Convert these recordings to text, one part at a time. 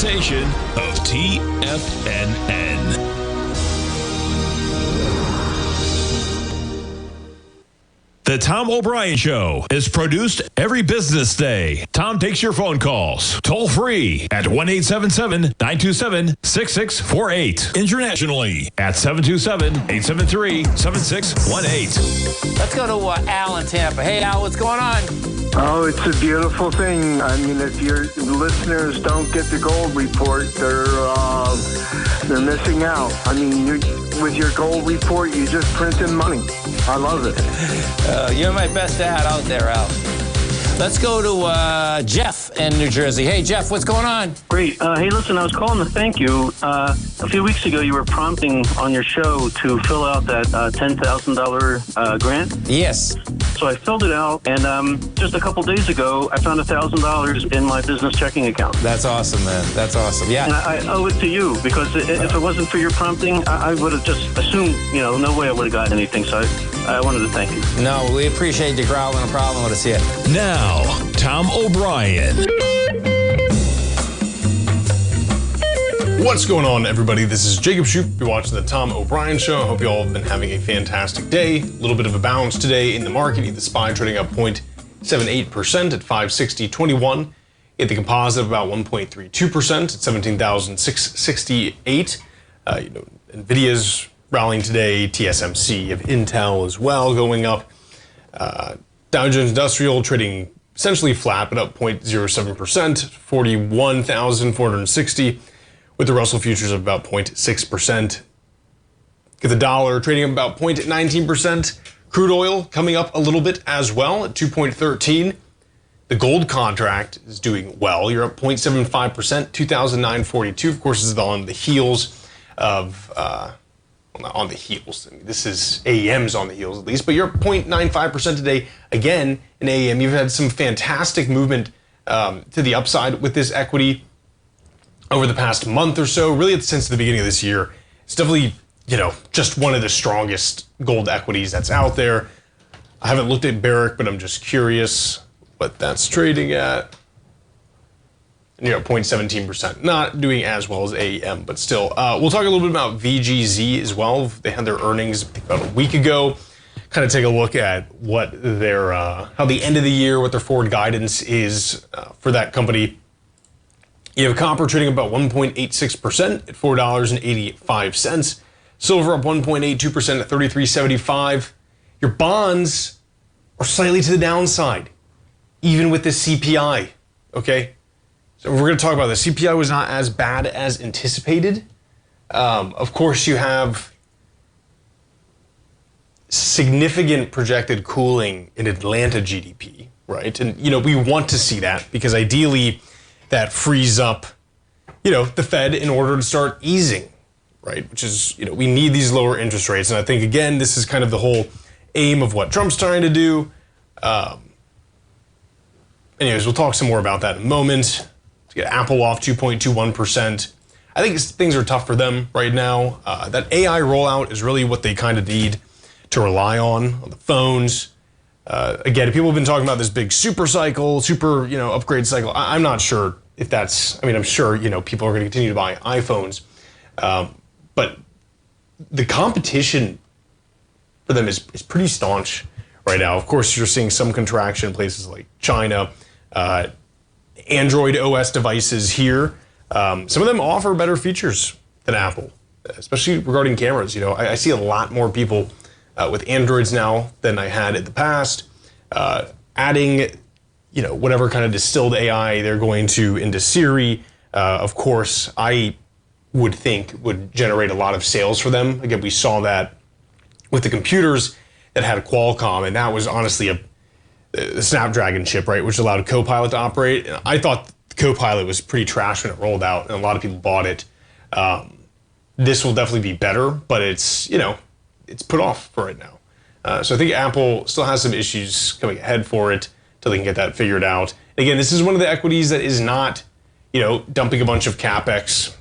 presentation of TFNN. The Tom O'Brien Show is produced every business day. Tom takes your phone calls toll free at 1-877-927-6648. Internationally at 727-873-7618. Let's go to Al in Tampa. Hey, Al, what's going on? Oh, it's a beautiful thing. I mean, if your listeners don't get the gold report, they're missing out. I mean, with your gold report, you just printing money. I love it. You're my best dad out there, Al. Let's go to Jeff in New Jersey. Hey, Jeff, what's going on? Great. Hey, listen, I was calling to thank you. A few weeks ago, you were prompting on your show to fill out that $10,000 grant. Yes. So I filled it out, and just a couple days ago, I found $1,000 in my business checking account. That's awesome, man. That's awesome. Yeah. And I owe it to you, because if it wasn't for your prompting, I would have just assumed, no way I would have gotten anything. So I wanted to thank you. No, we appreciate you growling a problem with us here. Now, Tom O'Brien. What's going on, everybody? This is Jacob Shoup. You're watching the Tom O'Brien Show. I hope you all have been having a fantastic day. A little bit of a bounce today in the market. The SPY trading up 0.78% at 560.21. The composite about 1.32% at 17,668. Nvidia's rallying today. TSMC of Intel as well going up. Dow Jones Industrial trading essentially flat, but up 0.07%, 41,460, with the Russell futures of about 0.6%. Get the dollar trading up about 0.19%. Crude oil coming up a little bit as well at 2.13. The gold contract is doing well. You're up 0.75%, 2,942. Of course, this is on the heels of on the heels. I mean, this is AEM's on the heels at least, but you're up 0.95% today. Again, in AEM, you've had some fantastic movement to the upside with this equity over the past month or so, really since the beginning of this year. It's definitely, just one of the strongest gold equities that's out there. I haven't looked at Barrick, but I'm just curious what that's trading at. And you're at 0.17%. Not doing as well as AEM, but still. We'll talk a little bit about VGZ as well. They had their earnings about a week ago. Kind of take a look at what their, how the end of the year, what their forward guidance is for that company. You have copper trading about 1.86% at $4.85. Silver up 1.82% at $33.75. Your bonds are slightly to the downside, even with the CPI, okay? So we're going to talk about the CPI was not as bad as anticipated. Of course, you have significant projected cooling in Atlanta GDP, right? And, we want to see that because ideally that frees up, the Fed in order to start easing, right? Which is, we need these lower interest rates. And I think, again, this is kind of the whole aim of what Trump's trying to do. Anyways, we'll talk some more about that in a moment. To get Apple off 2.21%. I think things are tough for them right now. That AI rollout is really what they kind of need to rely on the phones. Again, people have been talking about this big super upgrade cycle. I'm not sure if that's, I'm sure, people are going to continue to buy iPhones. But the competition for them is pretty staunch right now. Of course, you're seeing some contraction in places like China. Android OS devices here, some of them offer better features than Apple, especially regarding cameras. I see a lot more people with Androids now than I had in the past, adding, whatever kind of distilled AI they're going to into Siri. Of course, I would think would generate a lot of sales for them. Again, we saw that with the computers that had a Qualcomm, and that was honestly a Snapdragon chip, right, which allowed Copilot to operate. And I thought Copilot was pretty trash when it rolled out, and a lot of people bought it. This will definitely be better, but it's, it's put off for right now. So I think Apple still has some issues coming ahead for it till they can get that figured out. And again, this is one of the equities that is not, dumping a bunch of CapEx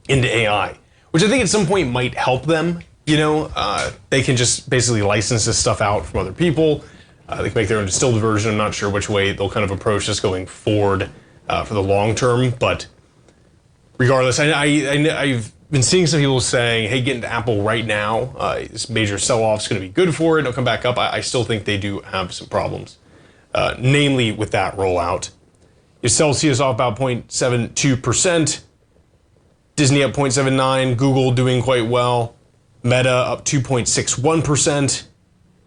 into AI, which I think at some point might help them. They can just basically license this stuff out from other people. They can make their own distilled version. I'm not sure which way they'll kind of approach this going forward. for the long term. But regardless, I've been seeing some people saying, hey, get into Apple right now. This major sell-off is going to be good for it. It'll come back up. I still think they do have some problems, namely with that rollout. Your Celsius off about 0.72%. Disney up 0.79%. Google doing quite well. Meta up 2.61%. Let's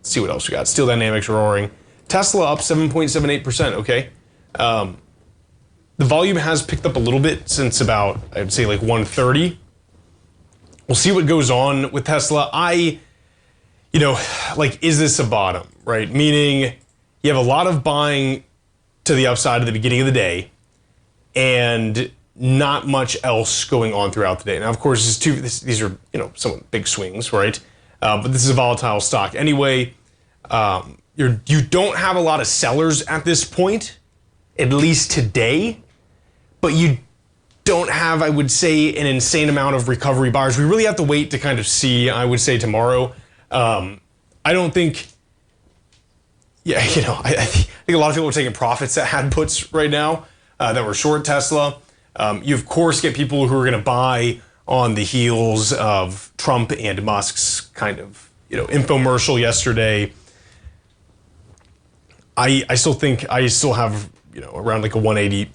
see what else we got. Steel Dynamics roaring. Tesla up 7.78%. Okay. The volume has picked up a little bit since about, I'd say like 1:30. We'll see what goes on with Tesla. Is this a bottom, right? Meaning you have a lot of buying to the upside at the beginning of the day and not much else going on throughout the day. Now, of course, these are, somewhat big swings, right? But this is a volatile stock. Anyway, you don't have a lot of sellers at this point, at least today, but you don't have, I would say, an insane amount of recovery buyers. We really have to wait to kind of see, I would say, tomorrow. I don't think, I think a lot of people are taking profits at had puts right now that were short Tesla. You, of course, get people who are going to buy on the heels of Trump and Musk's kind of, infomercial yesterday. I still have, around like a 180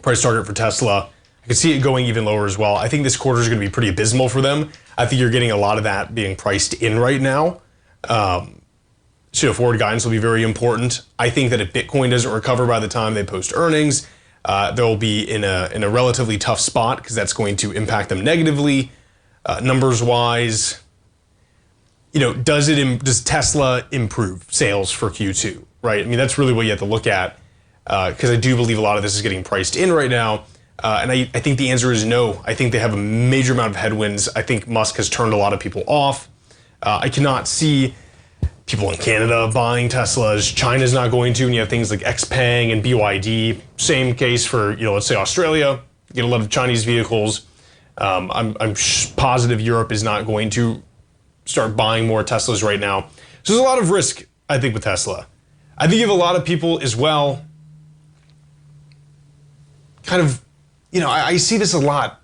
price target for Tesla. I could see it going even lower as well. I think this quarter is going to be pretty abysmal for them. I think you're getting a lot of that being priced in right now. Forward guidance will be very important. I think that if Bitcoin doesn't recover by the time they post earnings, they'll be in a relatively tough spot because that's going to impact them negatively, numbers wise. Does Tesla improve sales for Q2? Right. I mean, that's really what you have to look at. Because I do believe a lot of this is getting priced in right now. And I think the answer is no. I think they have a major amount of headwinds. I think Musk has turned a lot of people off. I cannot see people in Canada buying Teslas. China's not going to. And you have things like XPeng and BYD. Same case for, let's say Australia. You get a lot of Chinese vehicles. I'm positive Europe is not going to start buying more Teslas right now. So there's a lot of risk, I think, with Tesla. I think you have a lot of people as well kind of, I see this a lot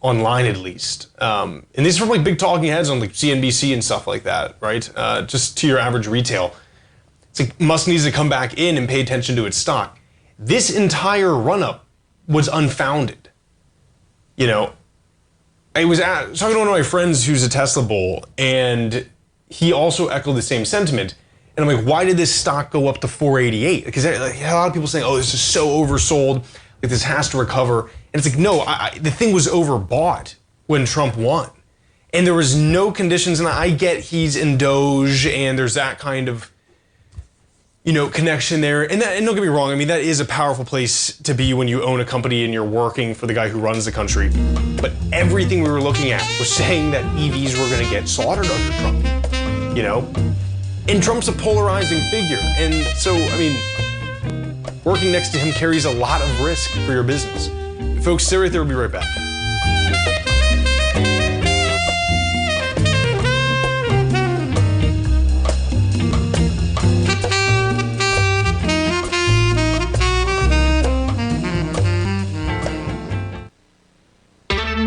online at least. And these are from like big talking heads on like CNBC and stuff like that, right? Just to your average retail. It's like Musk needs to come back in and pay attention to its stock. This entire run-up was unfounded. I was talking to one of my friends who's a Tesla bull, and he also echoed the same sentiment. And I'm like, why did this stock go up to 488? Because a lot of people saying, oh, this is so oversold. Like this has to recover. And it's like, no, the thing was overbought when Trump won. And there was no conditions. And I get he's in Doge and there's that kind of, connection there. And don't get me wrong. I mean, that is a powerful place to be when you own a company and you're working for the guy who runs the country. But everything we were looking at was saying that EVs were going to get slaughtered under Trump, And Trump's a polarizing figure. And so, working next to him carries a lot of risk for your business. Folks, stay right there. We'll be right back.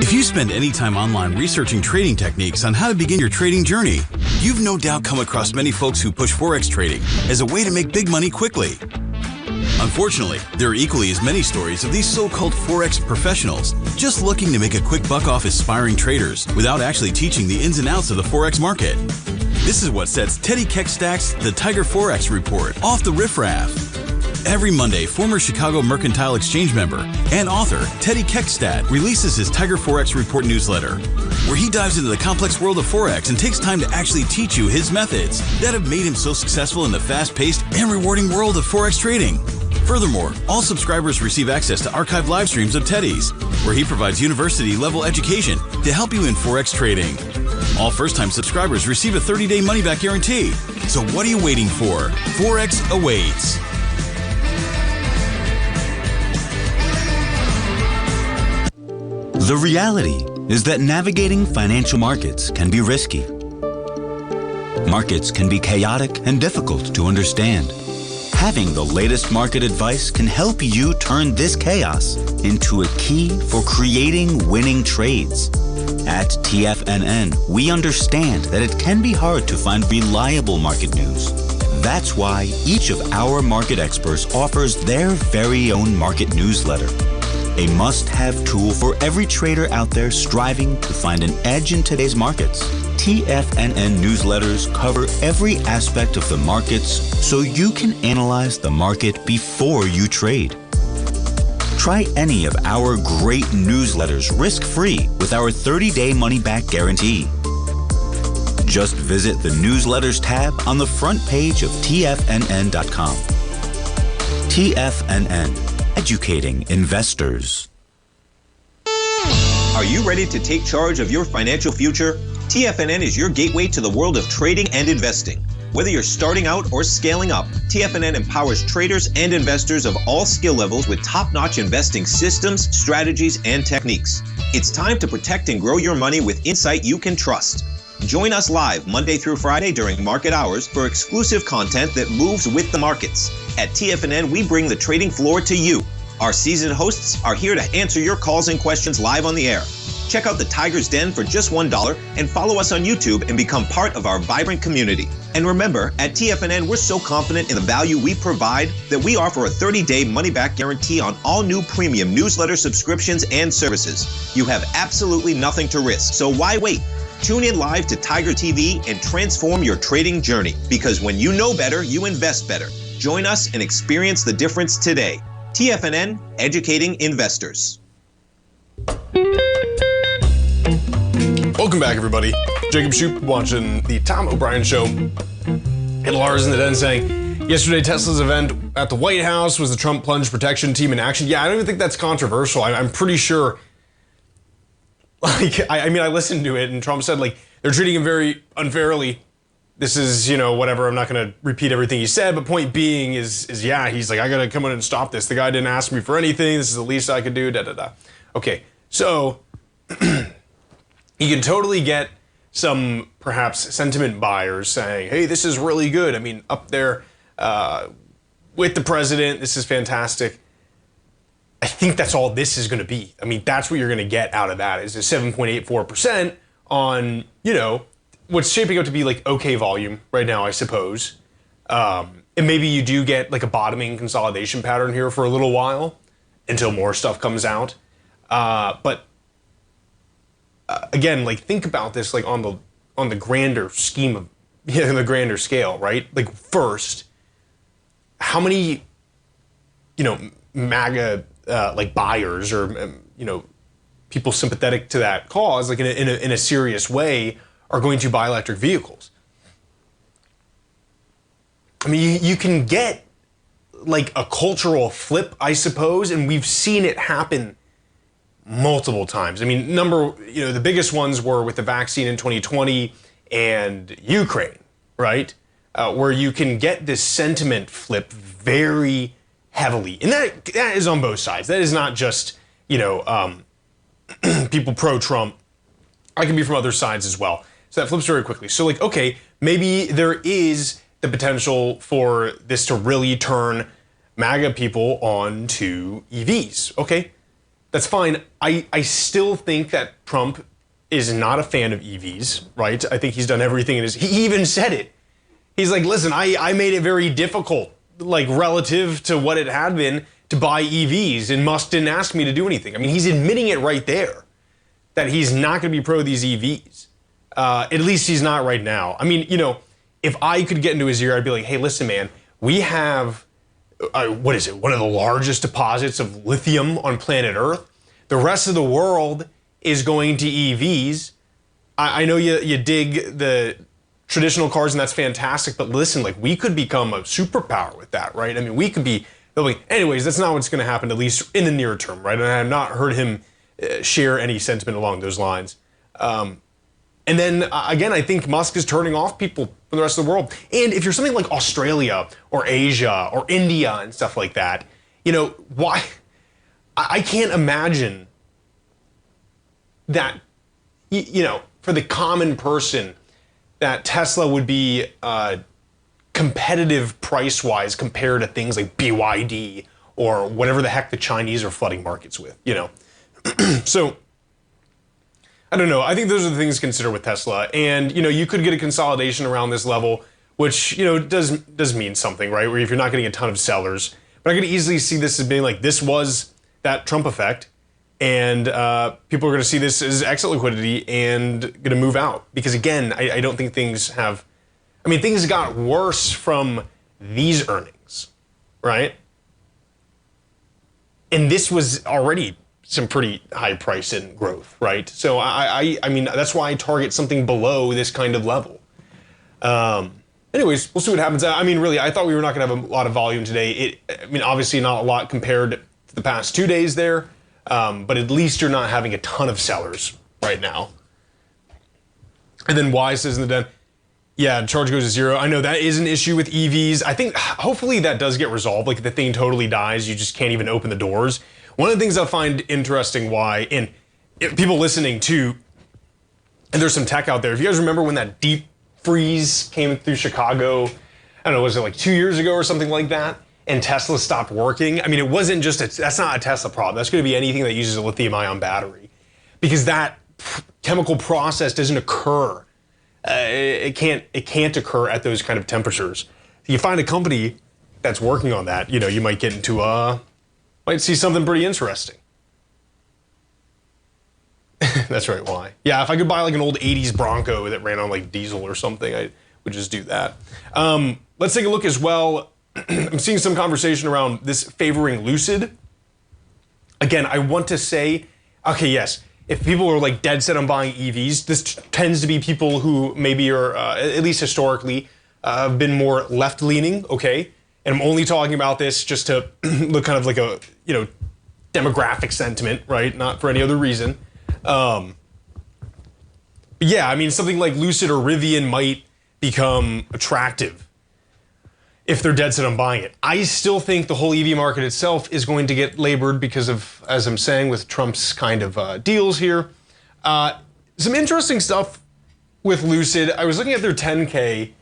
If you spend any time online researching trading techniques on how to begin your trading journey, you've no doubt come across many folks who push Forex trading as a way to make big money quickly. Unfortunately, there are equally as many stories of these so-called Forex professionals just looking to make a quick buck off aspiring traders without actually teaching the ins and outs of the Forex market. This is what sets Teddy Keckstack's The Tiger Forex Report off the riffraff. Every Monday, former Chicago Mercantile Exchange member and author Teddy Keckstack releases his Tiger Forex Report newsletter, where he dives into the complex world of Forex and takes time to actually teach you his methods that have made him so successful in the fast-paced and rewarding world of Forex trading. Furthermore, all subscribers receive access to archived live streams of Teddy's, where he provides university-level education to help you in Forex trading. All first-time subscribers receive a 30-day money-back guarantee. So what are you waiting for? Forex awaits. The reality is that navigating financial markets can be risky. Markets can be chaotic and difficult to understand. Having the latest market advice can help you turn this chaos into a key for creating winning trades. At TFNN, we understand that it can be hard to find reliable market news. That's why each of our market experts offers their very own market newsletter. A must-have tool for every trader out there striving to find an edge in today's markets. TFNN newsletters cover every aspect of the markets so you can analyze the market before you trade. Try any of our great newsletters risk-free with our 30-day money-back guarantee. Just visit the Newsletters tab on the front page of TFNN.com. TFNN, educating investors. Are you ready to take charge of your financial future? TFNN is your gateway to the world of trading and investing. Whether you're starting out or scaling up, TFNN empowers traders and investors of all skill levels with top-notch investing systems, strategies, and techniques. It's time to protect and grow your money with insight you can trust. Join us live Monday through Friday during market hours for exclusive content that moves with the markets. At TFNN, we bring the trading floor to you. Our seasoned hosts are here to answer your calls and questions live on the air. Check out the Tiger's Den for just $1 and follow us on YouTube and become part of our vibrant community. And remember, at TFNN, we're so confident in the value we provide that we offer a 30-day money-back guarantee on all new premium newsletter subscriptions and services. You have absolutely nothing to risk, so why wait? Tune in live to Tiger TV and transform your trading journey, because when you know better, you invest better. Join us and experience the difference today. TFNN, educating investors. Welcome back, everybody. Jacob Shoup watching the Tom O'Brien Show. And Lars in the Den saying, yesterday Tesla's event at the White House was the Trump plunge protection team in action. Yeah, I don't even think that's controversial. I'm pretty sure, I listened to it and Trump said, they're treating him very unfairly. This is, whatever, I'm not going to repeat everything he said, but point being is he's like, I got to come in and stop this. The guy didn't ask me for anything. This is the least I could do, da-da-da. Okay, so you can totally get some perhaps sentiment buyers saying, hey, this is really good. I mean, up there with the president, this is fantastic. I think that's all this is going to be. I mean, that's what you're going to get out of that is a 7.84% on, what's shaping up to be okay volume right now, I suppose. And maybe you do get a bottoming consolidation pattern here for a little while until more stuff comes out. But again, think about this on the grander scheme of the grander scale, right? First, how many MAGA buyers or people sympathetic to that cause in a serious way are going to buy electric vehicles? I mean, you can get a cultural flip, I suppose, and we've seen it happen multiple times. I mean, the biggest ones were with the vaccine in 2020 and Ukraine, right? Where you can get this sentiment flip very heavily. And that is on both sides. That is not just, people pro-Trump. I can be from other sides as well. So that flips very quickly. So okay, maybe there is the potential for this to really turn MAGA people on to EVs. Okay, that's fine. I still think that Trump is not a fan of EVs, right? I think he's done everything he even said it. He's like, listen, I made it very difficult, relative to what it had been to buy EVs, and Musk didn't ask me to do anything. I mean, he's admitting it right there that he's not going to be pro these EVs. At least he's not right now. I mean, if I could get into his ear, I'd be like, hey, listen, man, we have, one of the largest deposits of lithium on planet Earth. The rest of the world is going to EVs. I know you dig the traditional cars, and that's fantastic, but listen, we could become a superpower with that, right? I mean, we could be building. Anyways, that's not what's going to happen, at least in the near term, right? And I have not heard him share any sentiment along those lines. And then, again, I think Musk is turning off people from the rest of the world. And if you're something like Australia or Asia or India and stuff like that, why? I can't imagine that, for the common person, that Tesla would be competitive price-wise compared to things like BYD or whatever the heck the Chinese are flooding markets with, you know. So, I don't know. I think those are the things to consider with Tesla. And, you know, you could get a consolidation around this level, which, you know, does mean something, right? Where if you're not getting a ton of sellers. But I could easily see this as being like, this was that Trump effect. And people are going to see this as exit liquidity and going to move out. Because, again, I don't think things have... I mean, things got worse from these earnings, right? And this was already some pretty high price in growth, right? So I mean, that's why I target something below this kind of level. Anyways, we'll see what happens. I mean, really, I thought we were not going to have a lot of volume today. I mean, obviously not a lot compared to the past 2 days there, but at least you're not having a ton of sellers right now. And then Y says in the den, yeah, charge goes to zero. I know that is an issue with EVs. I think hopefully that does get resolved. Like if the thing totally dies, you just can't even open the doors. One of the things I find interesting why, and people listening too, and there's some tech out there. If you guys remember when that deep freeze came through Chicago, I don't know, was it like 2 years ago or something like that? And Tesla stopped working. I mean, it wasn't just, that's not a Tesla problem. That's going to be anything that uses a lithium ion battery because that chemical process doesn't occur. It can't occur at those kind of temperatures. You find a company that's working on that, you know, you might get into might see something pretty interesting. That's right, why? Yeah, if I could buy like an old 80s Bronco that ran on like diesel or something, I would just do that. Let's take a look as well. I'm seeing some conversation around this favoring Lucid. Again, I want to say, okay, yes, if people are like dead set on buying EVs, this tends to be people who maybe are, at least historically, have been more left-leaning, okay? And I'm only talking about this just to look kind of like a, you know, demographic sentiment, right? Not for any other reason. But yeah, I mean, something like Lucid or Rivian might become attractive if they're dead set on buying it. I still think the whole EV market itself is going to get labored because of, as I'm saying, with Trump's kind of deals here. Some interesting stuff with Lucid. I was looking at their 10K.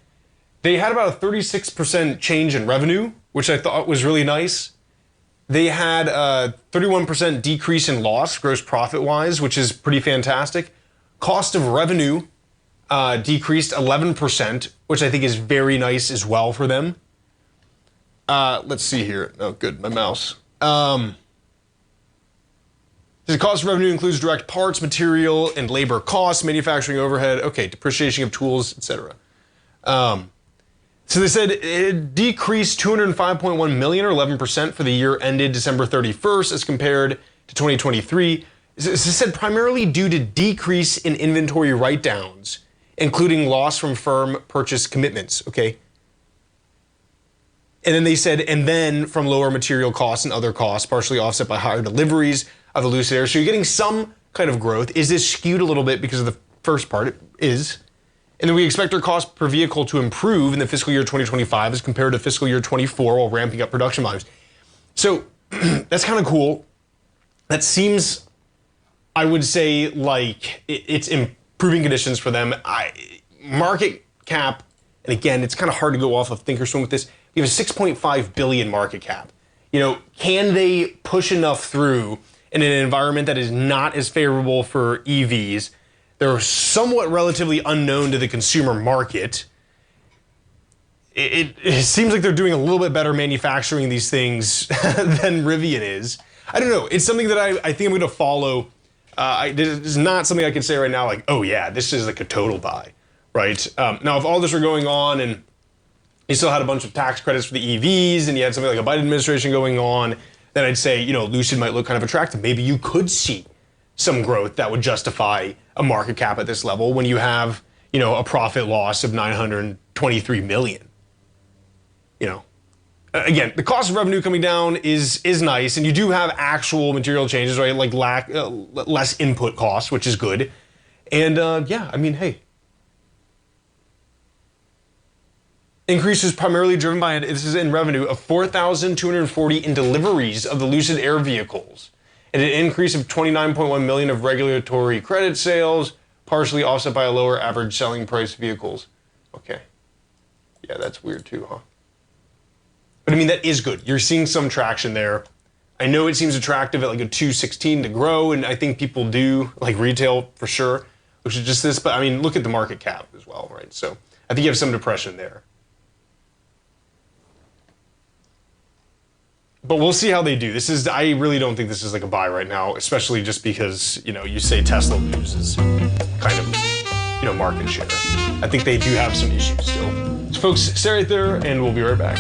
They had about a 36% change in revenue, which I thought was really nice. They had a 31% decrease in loss, gross profit-wise, which is pretty fantastic. Cost of revenue decreased 11%, which I think is very nice as well for them. Let's see here. Oh, good, my mouse. The cost of revenue includes direct parts, material, and labor costs, manufacturing overhead, okay, depreciation of tools, etc. So they said it decreased $205.1 million or 11% for the year ended December 31st as compared to 2023. It said primarily due to decrease in inventory write-downs, including loss from firm purchase commitments, okay? And then they said, and then from lower material costs and other costs, partially offset by higher deliveries of the Lucid Air. So you're getting some kind of growth. Is this skewed a little bit because of the first part? It is. And then we expect our cost per vehicle to improve in the fiscal year 2025 as compared to fiscal year 24 while ramping up production volumes. So that's kind of cool. That seems, I would say, like it's improving conditions for them. Market cap, and again, it's kind of hard to go off of Thinkorswim with this. We have a 6.5 billion market cap. You know, can they push enough through in an environment that is not as favorable for EVs? They're somewhat relatively unknown to the consumer market. It seems like they're doing a little bit better manufacturing these things than Rivian is. I don't know. It's something that I think I'm going to follow. This is not something I can say right now like, oh yeah, this is like a total buy, right? Now, if all this were going on and you still had a bunch of tax credits for the EVs and you had something like a Biden administration going on, then I'd say, you know, Lucid might look kind of attractive. Maybe you could see some growth that would justify a market cap at this level when you have, you know, a profit loss of 923 million. You know, again, the cost of revenue coming down is nice, and you do have actual material changes, right? Like less input costs, which is good. And yeah, I mean, hey. Increase is primarily driven by, this is in revenue, of 4,240 in deliveries of the Lucid Air vehicles, and an increase of 29.1 million of regulatory credit sales, partially offset by a lower average selling price vehicles. Okay. Yeah, that's weird too, huh? But I mean, that is good. You're seeing some traction there. I know it seems attractive at like a 216 to grow, and I think people do, like retail for sure, which is just this, but I mean, look at the market cap as well, right? So I think you have some depression there. But we'll see how they do. I really don't think this is like a buy right now, especially just because, you say Tesla loses kind of, market share. I think they do have some issues still. So folks, stay right there and we'll be right back.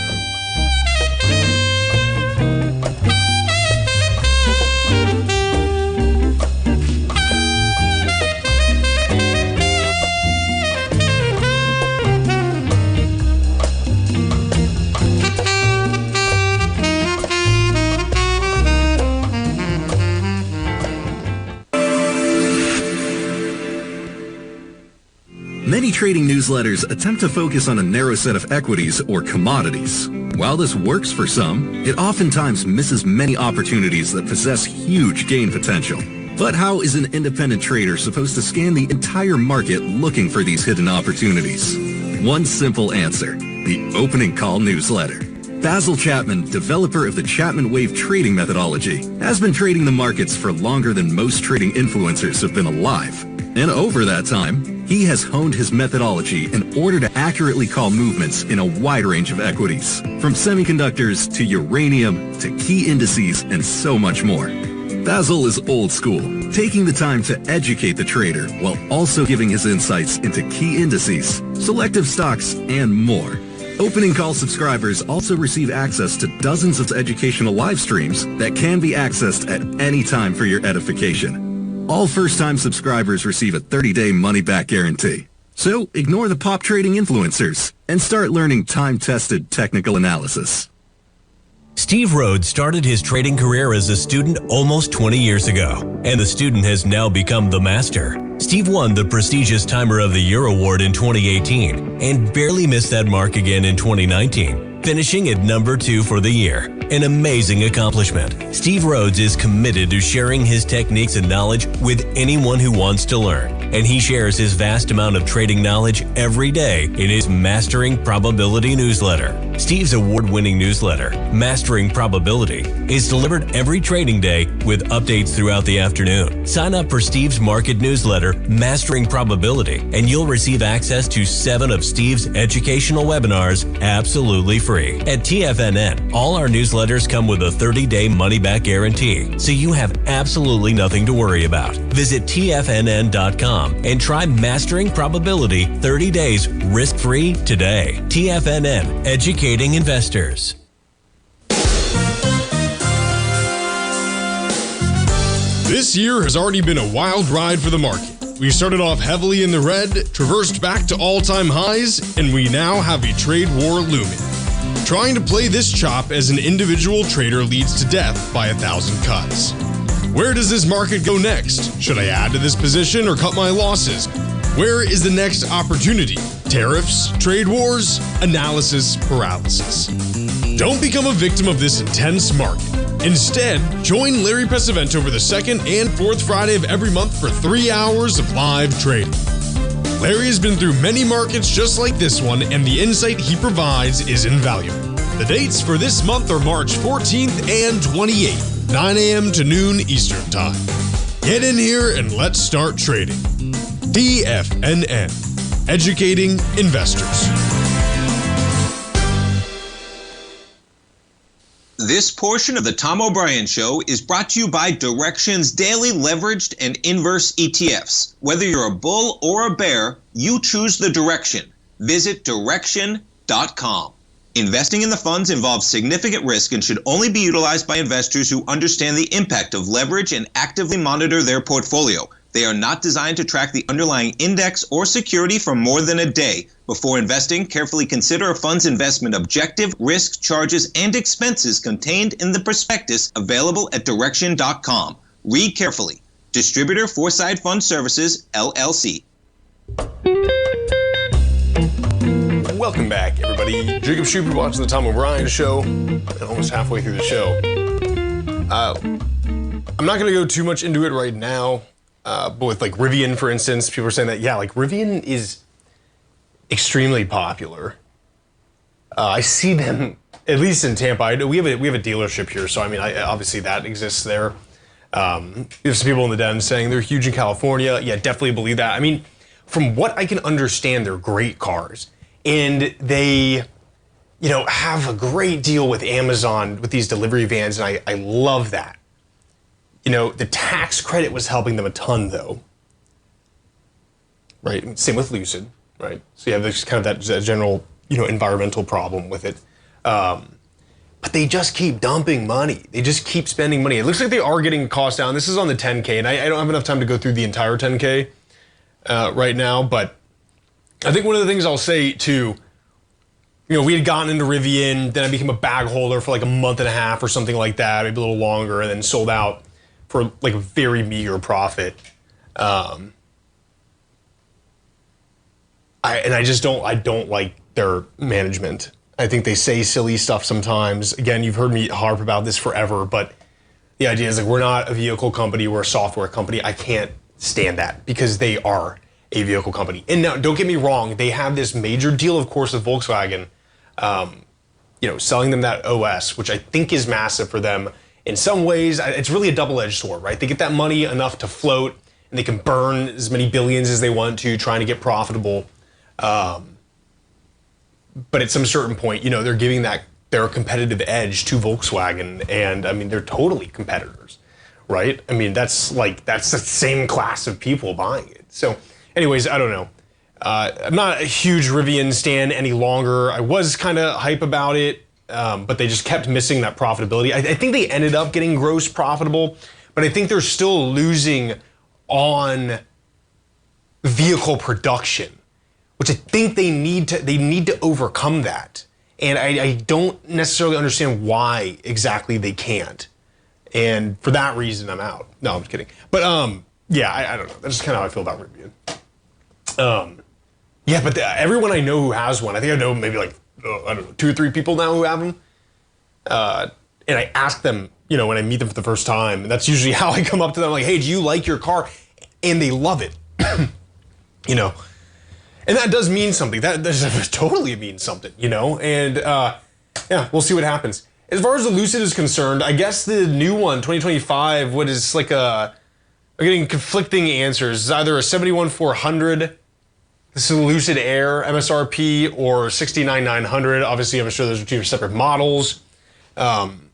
Many trading newsletters attempt to focus on a narrow set of equities or commodities. While this works for some, it oftentimes misses many opportunities that possess huge gain potential. But how is an independent trader supposed to scan the entire market looking for these hidden opportunities? One simple answer: the opening call newsletter. Basil Chapman, developer of the Chapman Wave trading methodology, has been trading the markets for longer than most trading influencers have been alive. And over that time, he has honed his methodology in order to accurately call movements in a wide range of equities, from semiconductors to uranium to key indices and so much more. Basil is old school, taking the time to educate the trader while also giving his insights into key indices, selective stocks, and more. Opening call subscribers also receive access to dozens of educational live streams that can be accessed at any time for your edification. All first-time subscribers receive a 30-day money-back guarantee. So ignore the pop trading influencers and start learning time-tested technical analysis. Steve Rhodes started his trading career as a student almost 20 years ago, and the student has now become the master. Steve won the prestigious Timer of the Year award in 2018 and barely missed that mark again in 2019, finishing at number 2 for the year. An amazing accomplishment. Steve Rhodes is committed to sharing his techniques and knowledge with anyone who wants to learn, and he shares his vast amount of trading knowledge every day in his Mastering Probability newsletter. Steve's award-winning newsletter, Mastering Probability, is delivered every trading day with updates throughout the afternoon. Sign up for Steve's market newsletter, Mastering Probability, and you'll receive access to 7 of Steve's educational webinars absolutely free. At TFNN, all our newsletters come with a 30-day money-back guarantee, so you have absolutely nothing to worry about. Visit TFNN.com and try Mastering Probability 30 days risk-free today. TFNN, educating investors. This year has already been a wild ride for the market. We started off heavily in the red, traversed back to all-time highs, and we now have a trade war looming. Trying to play this chop as an individual trader leads to death by 1,000 cuts. Where does this market go next? Should I add to this position or cut my losses? Where is the next opportunity? Tariffs, trade wars, analysis paralysis. Don't become a victim of this intense market. Instead, join Larry Pesavento for the second and fourth Friday of every month for 3 hours of live trading. Larry has been through many markets just like this one, and the insight he provides is invaluable. The dates for this month are March 14th and 28th, 9 a.m. to noon Eastern Time. Get in here and let's start trading. TFNN, educating investors. This portion of the Tom O'Brien Show is brought to you by Direxion's daily leveraged and inverse ETFs. Whether you're a bull or a bear, you choose the direction. Visit Direxion.com. Investing in the funds involves significant risk and should only be utilized by investors who understand the impact of leverage and actively monitor their portfolio. They are not designed to track the underlying index or security for more than a day. Before investing, carefully consider a fund's investment objective, risk, charges, and expenses contained in the prospectus available at Direxion.com. Read carefully. Distributor Foreside Fund Services, LLC. Welcome back, everybody. Jacob Shupy watching the Tom O'Brien Show. Almost halfway through the show. I'm not going to go too much into it right now. But with like Rivian, for instance, people are saying that, yeah, like Rivian is extremely popular. I see them, at least in Tampa. We have a dealership here, so I mean, obviously that exists there. There's some people in the den saying they're huge in California. Yeah, definitely believe that. I mean, from what I can understand, they're great cars. And they, have a great deal with Amazon with these delivery vans, and I love that. The tax credit was helping them a ton, though. Right? Same with Lucid, right? So you have this kind of that general, environmental problem with it. But they just keep dumping money. They just keep spending money. It looks like they are getting costs down. This is on the 10K, and I don't have enough time to go through the entire 10K right now, but I think one of the things I'll say too, we had gotten into Rivian, then I became a bag holder for like a month and a half or something like that, maybe a little longer, and then sold out for like a very meager profit. I don't like their management. I think they say silly stuff sometimes. Again, you've heard me harp about this forever, but the idea is like, we're not a vehicle company, we're a software company. I can't stand that because they are a vehicle company. And now, don't get me wrong, they have this major deal, of course, with Volkswagen, selling them that OS, which I think is massive for them. In some ways, it's really a double-edged sword, right? They get that money enough to float, and they can burn as many billions as they want to, trying to get profitable. But at some certain point, they're giving their competitive edge to Volkswagen, and I mean, they're totally competitors, right? I mean, that's the same class of people buying it. So anyways, I don't know. I'm not a huge Rivian stan any longer. I was kind of hype about it, but they just kept missing that profitability. I think they ended up getting gross profitable, but I think they're still losing on vehicle production, which I think they need to overcome that. And I don't necessarily understand why exactly they can't. And for that reason, I'm out. No, I'm just kidding. But yeah, I don't know. That's just kind of how I feel about Rivian. Yeah, but everyone I know who has one, I think I know maybe like, I don't know, 2 or 3 people now who have them. And I ask them, when I meet them for the first time, and that's usually how I come up to them, like, hey, do you like your car? And they love it, And that does mean something. That totally means something, And yeah, we'll see what happens. As far as the Lucid is concerned, I guess the new one, 2025, what is like I'm getting conflicting answers. It's either a 71,400, this is a Lucid Air MSRP, or 69,900. Obviously, I'm sure those are 2 separate models. And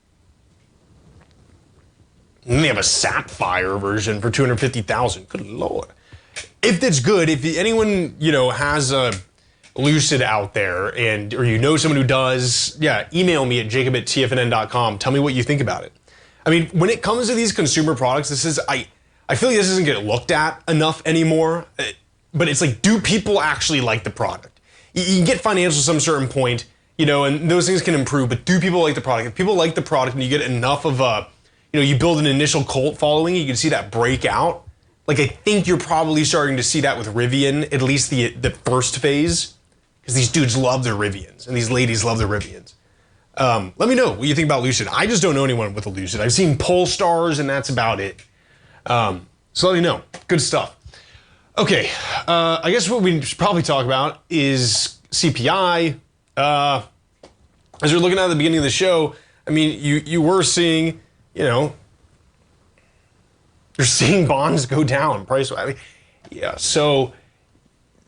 then they have a Sapphire version for 250,000. Good Lord. If that's good, if anyone, has a Lucid out there or someone who does, yeah, email me at jacob@tfnn.com. Tell me what you think about it. I mean, when it comes to these consumer products, I feel like this doesn't get looked at enough anymore. But it's like, do people actually like the product? You can get financial at some certain point, and those things can improve, but do people like the product? If people like the product and you get enough of you build an initial cult following, you can see that break out. Like, I think you're probably starting to see that with Rivian, at least the first phase, because these dudes love their Rivians, and these ladies love their Rivians. Let me know what you think about Lucid. I just don't know anyone with a Lucid. I've seen Polestars, and that's about it. So let me know. Good stuff. Okay, I guess what we should probably talk about is CPI. As you're looking at the beginning of the show, I mean, you were seeing, you're seeing bonds go down price-wise. I mean, yeah, so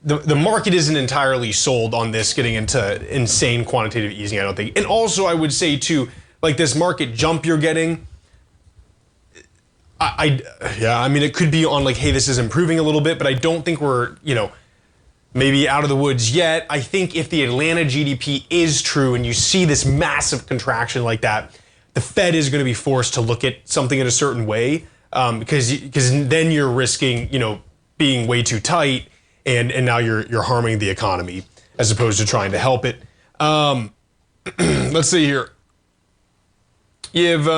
the market isn't entirely sold on this getting into insane quantitative easing, I don't think. And also, I would say too, like this market jump you're getting, I mean, it could be on like, hey, this is improving a little bit, but I don't think we're, maybe out of the woods yet. I think if the Atlanta GDP is true and you see this massive contraction like that, the Fed is going to be forced to look at something in a certain way, because then you're risking, being way too tight, and now you're harming the economy as opposed to trying to help it. Let's see here. You have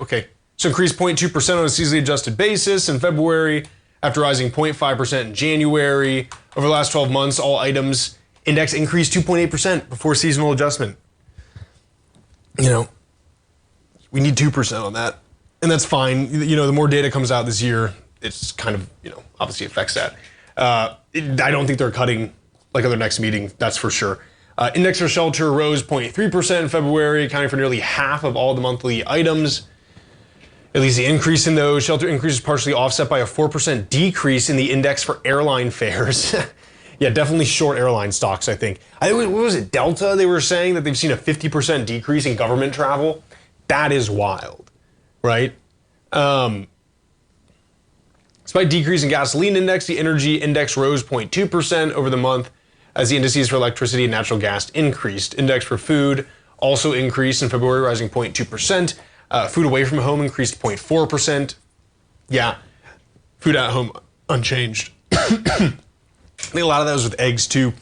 okay. So increased 0.2% on a seasonally adjusted basis in February, after rising 0.5% in January. Over the last 12 months, all items index increased 2.8% before seasonal adjustment. We need 2% on that, and that's fine. The more data comes out this year, it's kind of, obviously affects that. I don't think they're cutting like at their next meeting, that's for sure. Index for shelter rose 0.3% in February, accounting for nearly half of all the monthly items. At least the increase in those shelter increases partially offset by a 4% decrease in the index for airline fares. Yeah, definitely short airline stocks, I think. What was it, Delta? They were saying that they've seen a 50% decrease in government travel. That is wild, right? Despite decrease in gasoline index, the energy index rose 0.2% over the month as the indices for electricity and natural gas increased. Index for food also increased in February, rising 0.2%. Food away from home increased 0.4%. Yeah, food at home unchanged. I think a lot of that was with eggs too.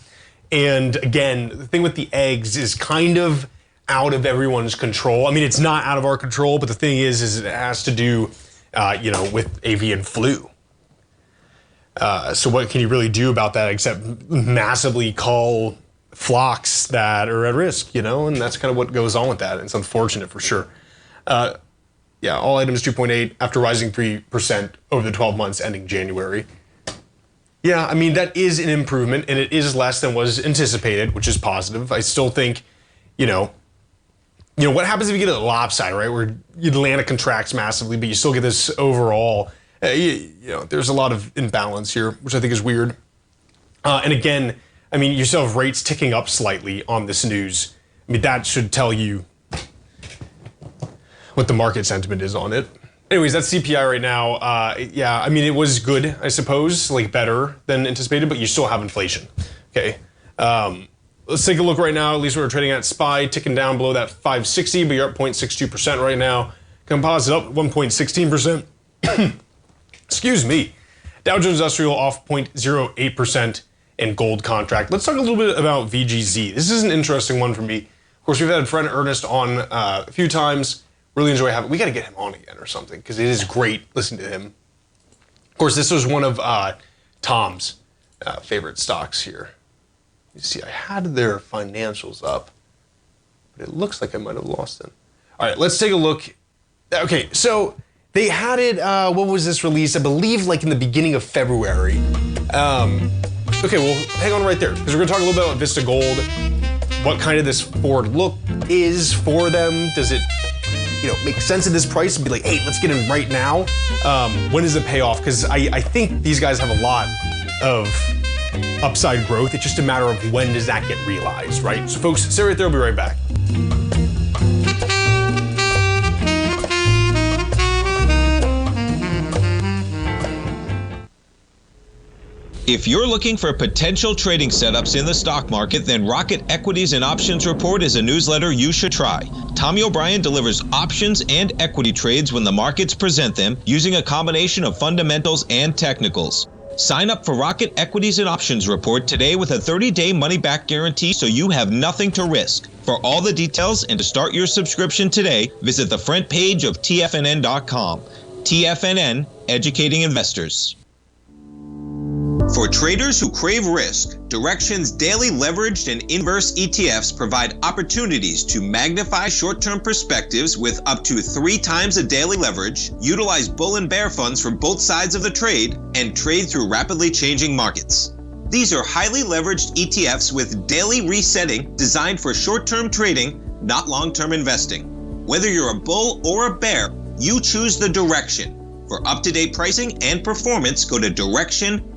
And again, the thing with the eggs is kind of out of everyone's control. I mean, it's not out of our control, but the thing is it has to do, with avian flu. So what can you really do about that except massively cull flocks that are at risk, and that's kind of what goes on with that. It's unfortunate for sure. All items 2.8 after rising 3% over the 12 months ending January. Yeah, I mean, that is an improvement, and it is less than was anticipated, which is positive. I still think, what happens if you get a lopsided, right, where Atlanta contracts massively, but you still get this overall, there's a lot of imbalance here, which I think is weird. And again, I mean, you still have rates ticking up slightly on this news. I mean, that should tell you what the market sentiment is on it. Anyways, that's CPI right now. I mean, it was good, I suppose, like better than anticipated, but you still have inflation. Okay. Let's take a look right now. At least we're trading at SPY, ticking down below that 560, but you're up 0.62% right now. Composite up 1.16%. Excuse me. Dow Jones Industrial off 0.08% in gold contract. Let's talk a little bit about VGZ. This is an interesting one for me. Of course, we've had friend Ernest on a few times. Really enjoy having. We got to get him on again or something because it is great listening to him. Of course, this was one of Tom's favorite stocks here. You see, I had their financials up, but it looks like I might have lost them. All right, let's take a look. Okay, so they had it. What was this release? I believe like in the beginning of February. Okay, well, hang on right there because we're going to talk a little bit about Vista Gold. What kind of this forward look is for them? Does it make sense at this price and be like, hey, let's get in right now? When does it pay off? Because I think these guys have a lot of upside growth. It's just a matter of when does that get realized, right? So folks, stay right there. I'll be right back. If you're looking for potential trading setups in the stock market, then Rocket Equities and Options Report is a newsletter you should try. Tommy O'Brien delivers options and equity trades when the markets present them using a combination of fundamentals and technicals. Sign up for Rocket Equities and Options Report today with a 30-day money-back guarantee so you have nothing to risk. For all the details and to start your subscription today, visit the front page of TFNN.com. TFNN, educating investors. For traders who crave risk, Direxion's daily leveraged and inverse ETFs provide opportunities to magnify short-term perspectives with up to 3 times a daily leverage, utilize bull and bear funds from both sides of the trade, and trade through rapidly changing markets. These are highly leveraged ETFs with daily resetting designed for short-term trading, not long-term investing. Whether you're a bull or a bear, you choose the Direxion. For up-to-date pricing and performance, go to Direxion.com.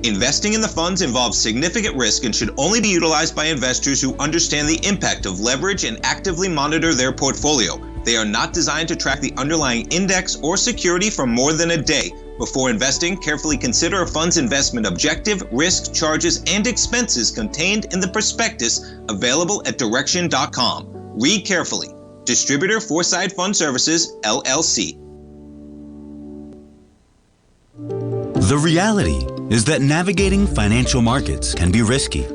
Investing in the funds involves significant risk and should only be utilized by investors who understand the impact of leverage and actively monitor their portfolio. They are not designed to track the underlying index or security for more than a day. Before investing, carefully consider a fund's investment objective, risk, charges, and expenses contained in the prospectus available at Direxion.com. Read carefully. Distributor Foresight Fund Services, LLC. The reality is that navigating financial markets can be risky.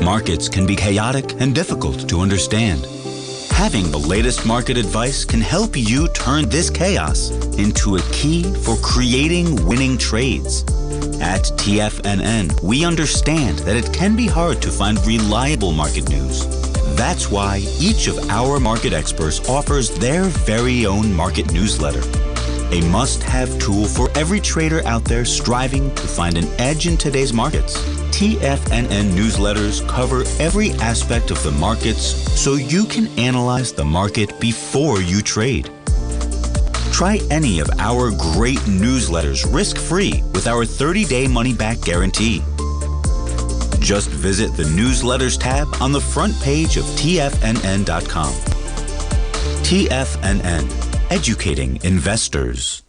Markets can be chaotic and difficult to understand. Having the latest market advice can help you turn this chaos into a key for creating winning trades. At TFNN, we understand that it can be hard to find reliable market news. That's why each of our market experts offers their very own market newsletter. A must-have tool for every trader out there striving to find an edge in today's markets. TFNN newsletters cover every aspect of the markets so you can analyze the market before you trade. Try any of our great newsletters risk-free with our 30-day money-back guarantee. Just visit the Newsletters tab on the front page of TFNN.com. TFNN, educating investors.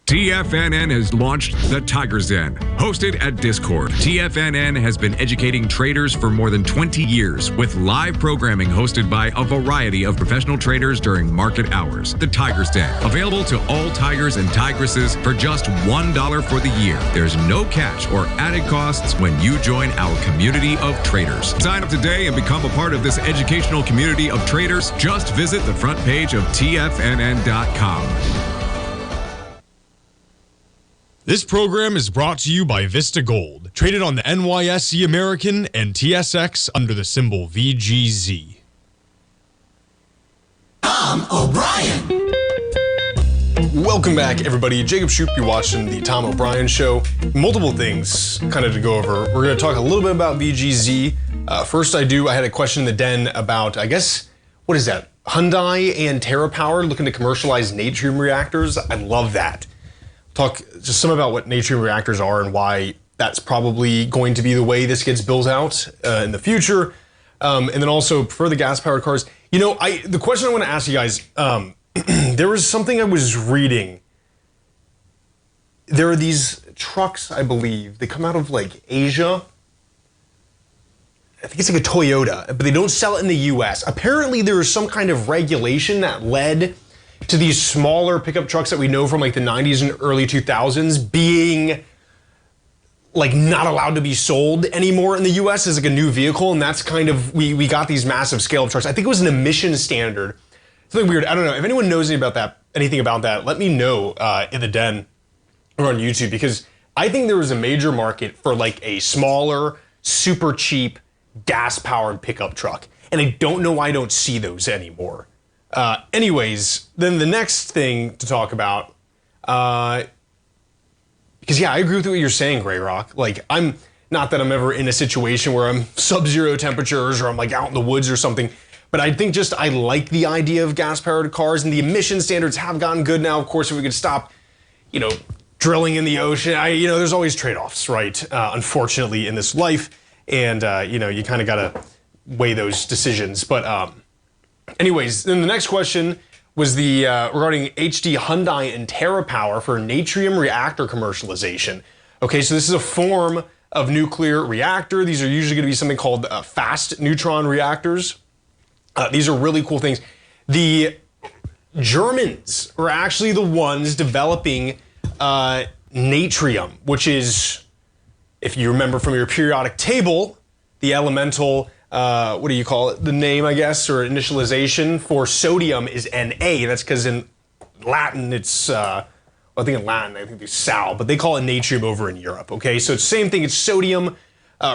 TFNN has launched the Tiger's Den. Hosted at Discord, TFNN has been educating traders for more than 20 years with live programming hosted by a variety of professional traders during market hours. The Tiger's Den, available to all tigers and tigresses for just $1 for the year. There's no catch or added costs when you join our community of traders. Sign up today and become a part of this educational community of traders. Just visit the front page of TFNN.com. This program is brought to you by Vista Gold, traded on the NYSE American and TSX under the symbol VGZ. Tom O'Brien. Welcome back, everybody. Jacob Shoup, you're watching the Tom O'Brien Show. Multiple things kind of to go over. We're going to talk a little bit about VGZ. First, I had a question in the den about, I guess, what is that? Hyundai and TerraPower looking to commercialize natrium reactors. I love that. Talk just some about what natrium reactors are and why that's probably going to be the way this gets built out in the future. And then also for the gas-powered cars. You know, the question I want to ask you guys, there was something I was reading. There are these trucks, I believe, they come out of like Asia. I think it's like a Toyota, but they don't sell it in the US. Apparently there is some kind of regulation that led to these smaller pickup trucks that we know from like the 90s and early 2000s being like not allowed to be sold anymore in the US as like a new vehicle. And that's kind of, we got these massive scale up trucks. I think it was an emission standard. Something weird. I don't know. If anyone knows anything about that, let me know in the den or on YouTube, because I think there was a major market for like a smaller, super cheap gas powered pickup truck. And I don't know why I don't see those anymore. Anyways, then the next thing to talk about, because yeah, I agree with what you're saying, Grey Rock. Like, I'm not that I'm ever in a situation where I'm sub-zero temperatures or I'm like out in the woods or something, but I think just I like the idea of gas-powered cars, and the emission standards have gotten good now. Of course, if we could stop, drilling in the ocean, there's always trade-offs, right? Unfortunately, in this life, and you kind of gotta weigh those decisions, but. Anyways, then the next question was the regarding HD Hyundai and TerraPower for natrium reactor commercialization. Okay, so this is a form of nuclear reactor. These are usually going to be something called fast neutron reactors. These are really cool things. The Germans were actually the ones developing natrium, which is, if you remember from your periodic table, the elemental what do you call it? The name, I guess, or initialization for sodium is Na. That's because in Latin it's, I think it's Sal, but they call it natrium over in Europe. Okay, so it's the same thing. It's sodium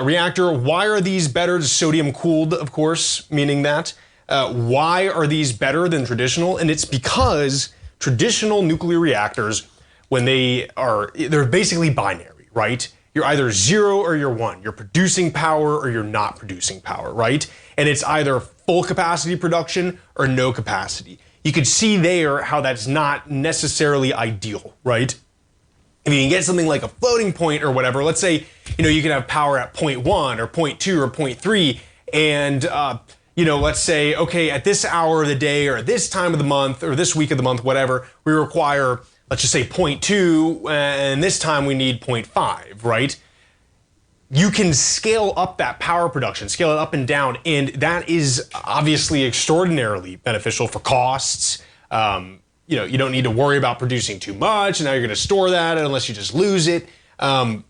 reactor. Why are these better? It's sodium cooled, of course, meaning that. Why are these better than traditional? And it's because traditional nuclear reactors, when they're basically binary, right? You're either 0 or you're 1. You're producing power or you're not producing power, right? And it's either full capacity production or no capacity. You could see there how that's not necessarily ideal, right? If you can get something like a floating point or whatever, let's say, you can have power at 0.1 or 0.2 or 0.3, and, let's say, okay, at this hour of the day or at this time of the month or this week of the month, whatever, we require, let's just say 0.2, and this time we need 0.5, right? You can scale up that power production, scale it up and down, and that is obviously extraordinarily beneficial for costs. You don't need to worry about producing too much, and now you're going to store that unless you just lose it.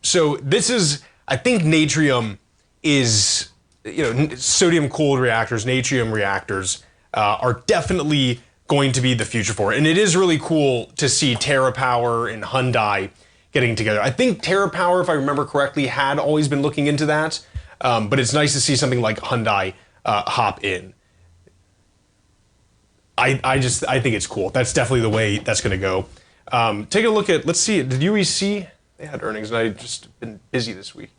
So this is, I think natrium is, sodium-cooled reactors, natrium reactors are definitely going to be the future for it. And it is really cool to see TerraPower and Hyundai getting together. I think TerraPower, if I remember correctly, had always been looking into that, but it's nice to see something like Hyundai hop in. I think it's cool. That's definitely the way that's going to go. Take a look at, let's see, did UEC? They had earnings, and I've just been busy this week.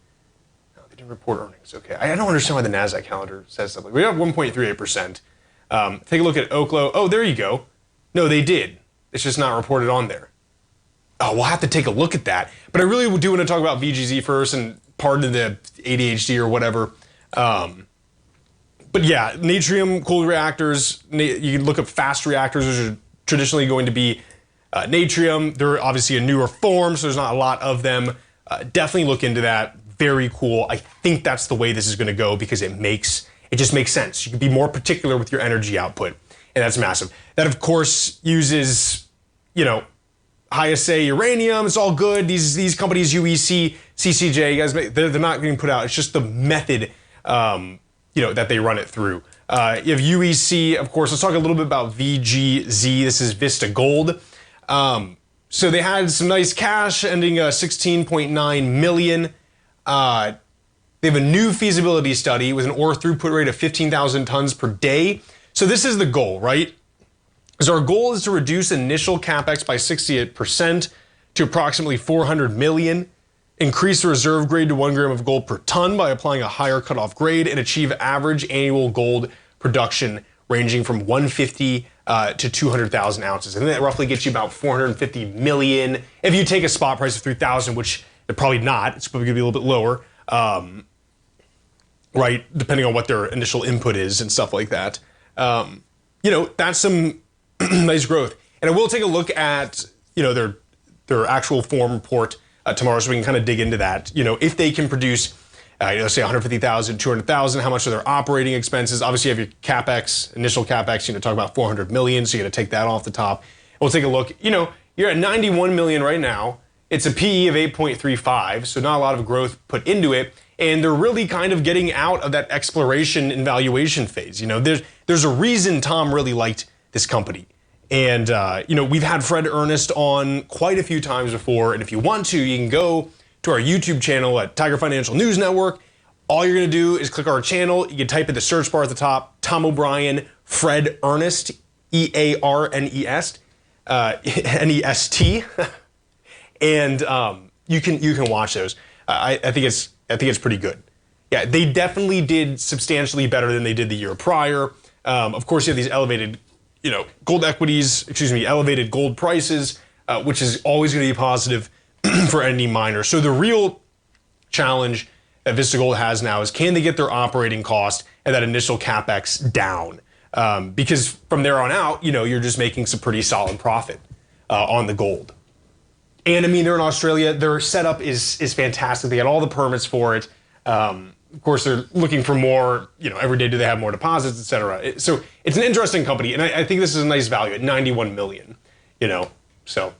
They didn't report earnings. Okay, I don't understand why the NASDAQ calendar says something. We have 1.38%. Take a look at Oklo. Oh, there you go. No, they did. It's just not reported on there. Oh, we'll have to take a look at that. But I really do want to talk about VGZ first, and pardon the ADHD or whatever. But yeah, natrium cooled reactors, you can look up fast reactors, which are traditionally going to be natrium. They're obviously a newer form, so there's not a lot of them. Definitely look into that. Very cool. I think that's the way this is going to go because it just makes sense. You can be more particular with your energy output, and that's massive. That, of course, uses, high assay uranium. It's all good. These companies, UEC, CCJ, you guys, they're not getting put out. It's just the method, that they run it through. You have UEC, of course. Let's talk a little bit about VGZ. This is Vista Gold. So they had some nice cash, ending 16.9 million. They have a new feasibility study with an ore throughput rate of 15,000 tons per day. So this is the goal, right? So our goal is to reduce initial capex by 68% to approximately 400 million, increase the reserve grade to 1 gram of gold per ton by applying a higher cutoff grade, and achieve average annual gold production ranging from 150 to 200,000 ounces. And that roughly gets you about 450 million. If you take a spot price of 3,000, which they're probably not, it's probably gonna be a little bit lower, right? Depending on what their initial input is and stuff like that. That's some nice growth. And I will take a look at, their actual form report tomorrow, so we can kind of dig into that. If they can produce, say 150,000, 200,000, how much are their operating expenses? Obviously you have your capex, initial capex, talk about 400 million, so you got to take that off the top. And we'll take a look, you're at 91 million right now. It's a PE of 8.35, so not a lot of growth put into it. And they're really kind of getting out of that exploration and valuation phase. There's a reason Tom really liked this company. And, we've had Fred Ernest on quite a few times before. And if you want to, you can go to our YouTube channel at Tiger Financial News Network. All you're going to do is click our channel. You can type in the search bar at the top, Tom O'Brien, Fred Ernest, EARNEST, NEST. And you can watch those. I think it's pretty good. Yeah, they definitely did substantially better than they did the year prior. Of course, you have these elevated, elevated gold prices, which is always going to be positive for any miner. So the real challenge that Vista Gold has now is, can they get their operating cost and that initial capex down? Because from there on out, you're just making some pretty solid profit on the gold. And I mean, they're in Australia. Their setup is fantastic. They got all the permits for it. Of course, they're looking for more, every day do they have more deposits, et cetera. So it's an interesting company. And I think this is a nice value at 91 million, So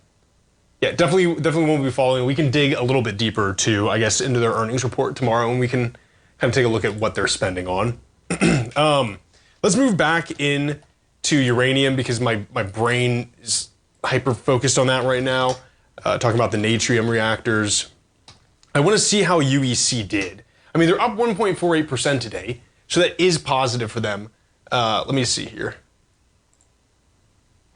yeah, definitely won't be following. We can dig a little bit deeper too, I guess, into their earnings report tomorrow, and we can kind of take a look at what they're spending on. Let's move back in to uranium because my brain is hyper focused on that right now. Talking about the natrium reactors. I want to see how UEC did. I mean, they're up 1.48% today, so that is positive for them. Let me see here.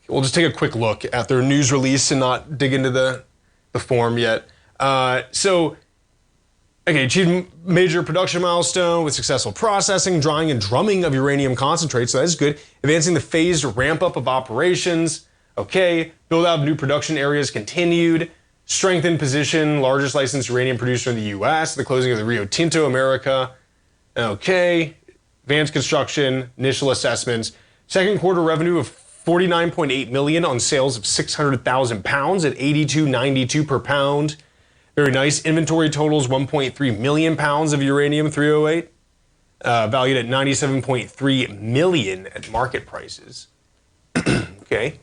We'll just take a quick look at their news release and not dig into the form yet. Achieved major production milestone with successful processing, drying, and drumming of uranium concentrate, so that is good. Advancing the phased ramp-up of operations. Okay, build out of new production areas continued. Strengthened position, largest licensed uranium producer in the U.S. The closing of the Rio Tinto America. Okay, advanced construction, initial assessments. Second quarter revenue of 49.8 million on sales of 600,000 pounds at 82.92 per pound. Very nice. Inventory totals 1.3 million pounds of uranium 308, valued at 97.3 million at market prices. Okay.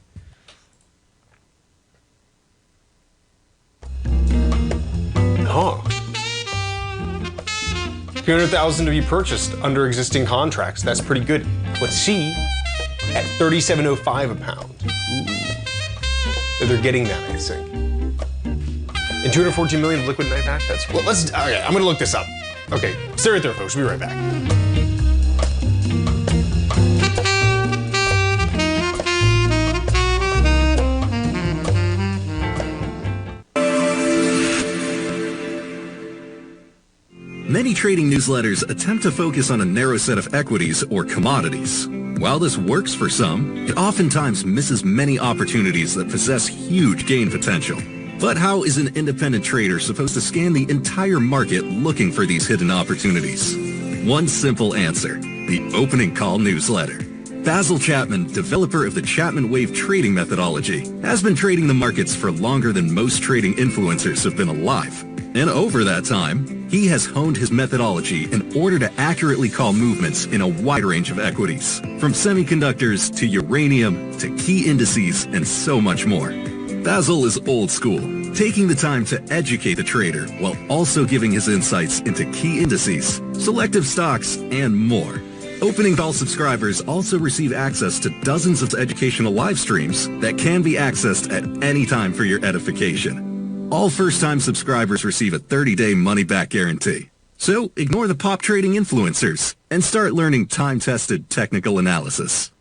Oh. 300,000 to be purchased under existing contracts. That's pretty good. Let's see. At 37.05 a pound. Ooh. They're getting that, I think. And 214 million of liquid night ash. That's well. Okay, I'm gonna look this up. Okay, stay right there, folks. We'll be right back. Many trading newsletters attempt to focus on a narrow set of equities or commodities. While this works for some, it oftentimes misses many opportunities that possess huge gain potential. But how is an independent trader supposed to scan the entire market looking for these hidden opportunities? One simple answer: the opening call newsletter. Basil Chapman, developer of the Chapman Wave trading methodology, has been trading the markets for longer than most trading influencers have been alive. And over that time, he has honed his methodology in order to accurately call movements in a wide range of equities, from semiconductors to uranium to key indices and so much more. Basil is old school, taking the time to educate the trader while also giving his insights into key indices, selective stocks, and more. Opening Call subscribers also receive access to dozens of educational live streams that can be accessed at any time for your edification. All first-time subscribers receive a 30-day money-back guarantee. So ignore the pop trading influencers and start learning time-tested technical analysis.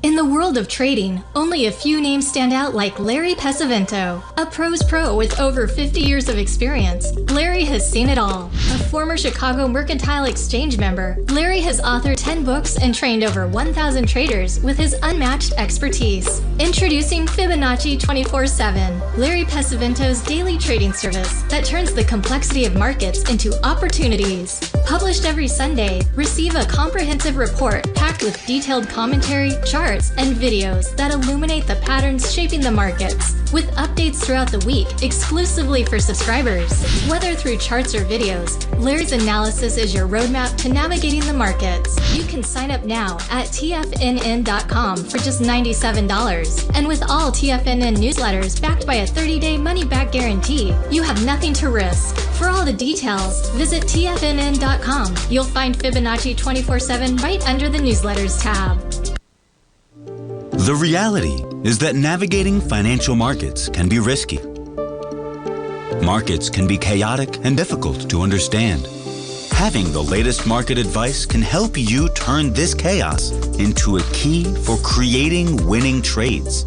In the world of trading, only a few names stand out like Larry Pesavento, a pro's pro with over 50 years of experience. Larry has seen it all. A former Chicago Mercantile Exchange member, Larry has authored 10 books and trained over 1,000 traders with his unmatched expertise. Introducing Fibonacci 24/7, Larry Pesavento's daily trading service that turns the complexity of markets into opportunities. Published every Sunday, receive a comprehensive report packed with detailed commentary, charts, and videos that illuminate the patterns shaping the markets, with updates throughout the week exclusively for subscribers. Whether through charts or videos, Larry's analysis is your roadmap to navigating the markets. You can sign up now at TFNN.com for just $97. And with all TFNN newsletters backed by a 30-day money-back guarantee, you have nothing to risk. For all the details, visit TFNN.com. You'll find Fibonacci 24/7 right under the newsletters tab. The reality is that navigating financial markets can be risky. Markets can be chaotic and difficult to understand. Having the latest market advice can help you turn this chaos into a key for creating winning trades.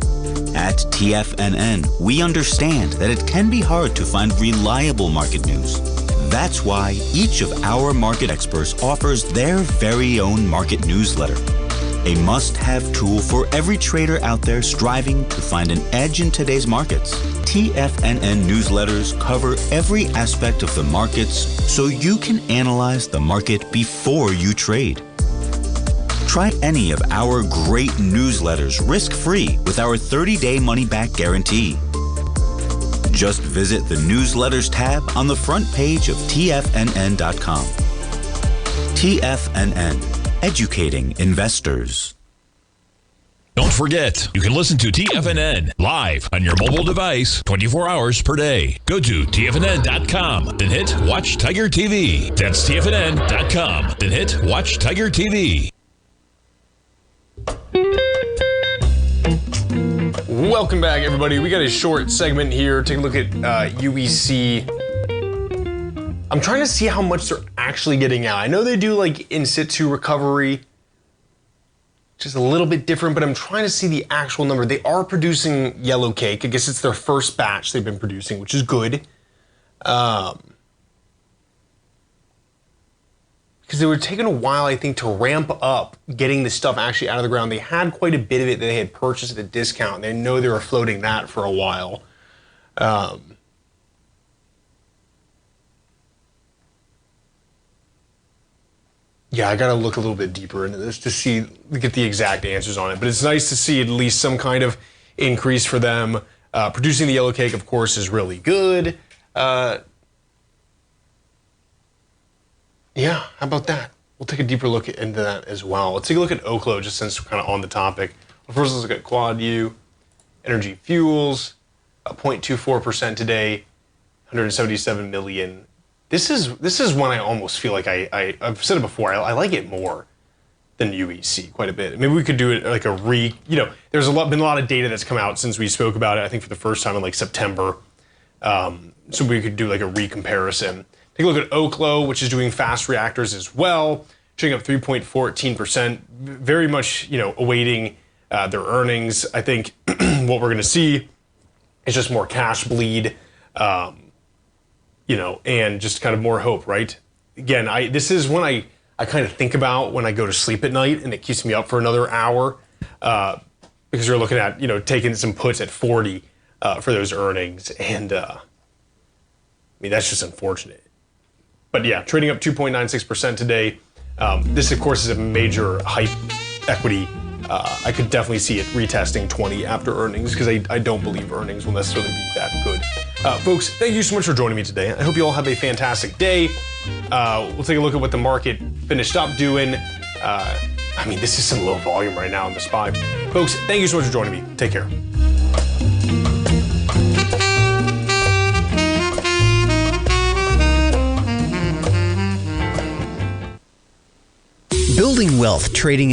At TFNN, we understand that it can be hard to find reliable market news. That's why each of our market experts offers their very own market newsletter. A must-have tool for every trader out there striving to find an edge in today's markets. TFNN newsletters cover every aspect of the markets so you can analyze the market before you trade. Try any of our great newsletters risk-free with our 30-day money-back guarantee. Just visit the Newsletters tab on the front page of TFNN.com. TFNN. Educating investors. Don't forget, you can listen to TFNN live on your mobile device 24 hours per day. Go to TFNN.com, then hit Watch Tiger TV. That's TFNN.com, then hit Watch Tiger TV. Welcome back, everybody. We got a short segment here. Take a look at UEC. I'm trying to see how much they're actually getting out. I know they do like in situ recovery, just a little bit different, but I'm trying to see the actual number. They are producing yellow cake. I guess it's their first batch they've been producing, which is good. Because they were taking a while, I think, to ramp up getting the stuff actually out of the ground. They had quite a bit of it that they had purchased at a discount, and they know they were floating that for a while. Yeah, I gotta look a little bit deeper into this to get the exact answers on it. But it's nice to see at least some kind of increase for them. Producing the yellow cake, of course, is really good. Yeah, how about that? We'll take a deeper look into that as well. Let's take a look at Oklo, just since we're kind of on the topic. Well, first, let's look at Quad U, Energy Fuels, 0.24% today, 177 million. This is one I almost feel like I've said it before. I like it more than UEC quite a bit. Maybe we could do it like there's been a lot of data that's come out since we spoke about it. I think for the first time in like September. So we could do like a recomparison. Take a look at Oklo, which is doing fast reactors as well, trading up 3.14%. Very much awaiting their earnings. I think what we're going to see is just more cash bleed. And just kind of more hope, right? again, this is one I kind of think about when I go to sleep at night, and it keeps me up for another hour because you're looking at, taking some puts at 40 for those earnings. And I mean, that's just unfortunate. But yeah, trading up 2.96% today. This, of course, is a major hype equity. I could definitely see it retesting 20 after earnings because I don't believe earnings will necessarily be that good. Folks, thank you so much for joining me today. I hope you all have a fantastic day. We'll take a look at what the market finished up doing. I mean, this is some low volume right now in the SPY. Folks, thank you so much for joining me. Take care. Building wealth trading